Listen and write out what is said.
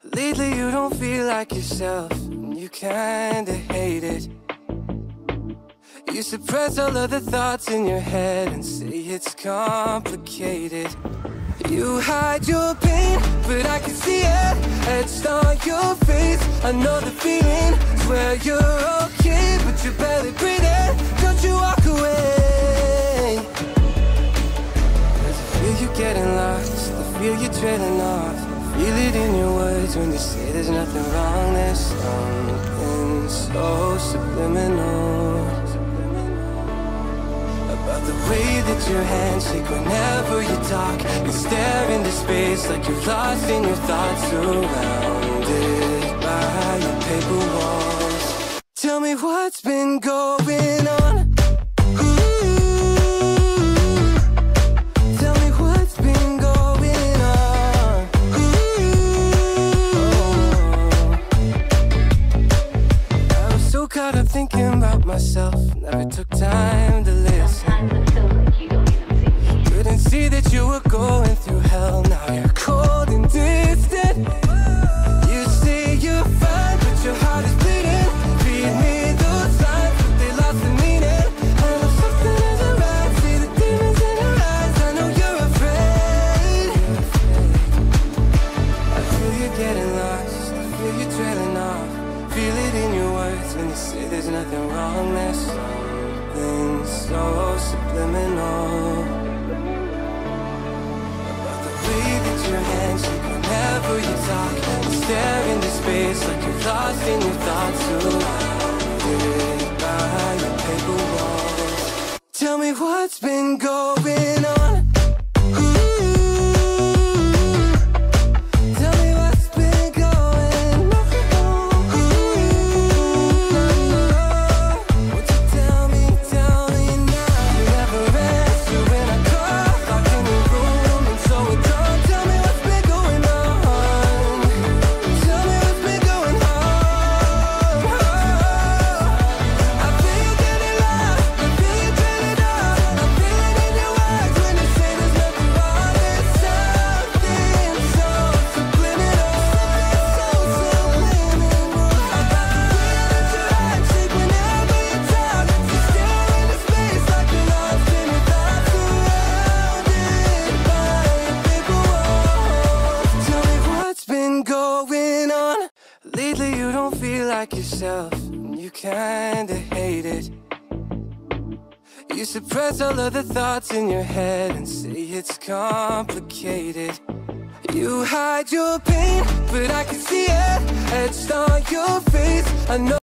Lately you don't feel like yourself, and you kinda hate it. You suppress all of the thoughts in your head and say it's complicated. You hide your pain, but I can see it etched on your face. I know the feeling, swear you're okay, but you're barely breathing. Don't you walk away. 'Cause I feel you getting lost, I feel you trailing off. Feel it in your words when you say there's nothing wrong. There's something so subliminal about the way that your hands shake whenever you talk. You stare into space like you're lost in your thoughts, surrounded by your paper walls. Tell me what's been going on. Tell me what's been going on. I was so caught up thinking about myself, never took time to listen. Couldn't see that you were going through hell. Now you're cold and distant. You say you're fine, but your heart is bleeding. Read me those signs, but they lost the meaning. I know something isn't right. See the demons in your eyes. I know you're afraid. I feel you getting lost, I feel you trailing off. Feel it in your words when you say there's nothing wrong. There's something so subliminal about the way that your hands shake whenever you talk. You stare into space like you're lost in your thoughts, surrounded by your paper walls. Tell me what's been going on. Tell me what's been going on. Won't you tell me now? You never answer when I call, locked in your room and so alone. Tell me what's been going on. Tell me what's been going on. I feel you getting lost, I feel you trailing off. I feel it in your words when you say there's nothing wrong. There's something so subliminal, so subliminal about the way that your hands shake whenever you talk. You stare into space like you're lost in your thoughts, surrounded by your paper walls. Tell me what's been going on. Lately you don't feel like yourself, and you kinda hate it. You suppress all of the thoughts in your head and say it's complicated. You hide your pain, but I can see it etched on your face. I know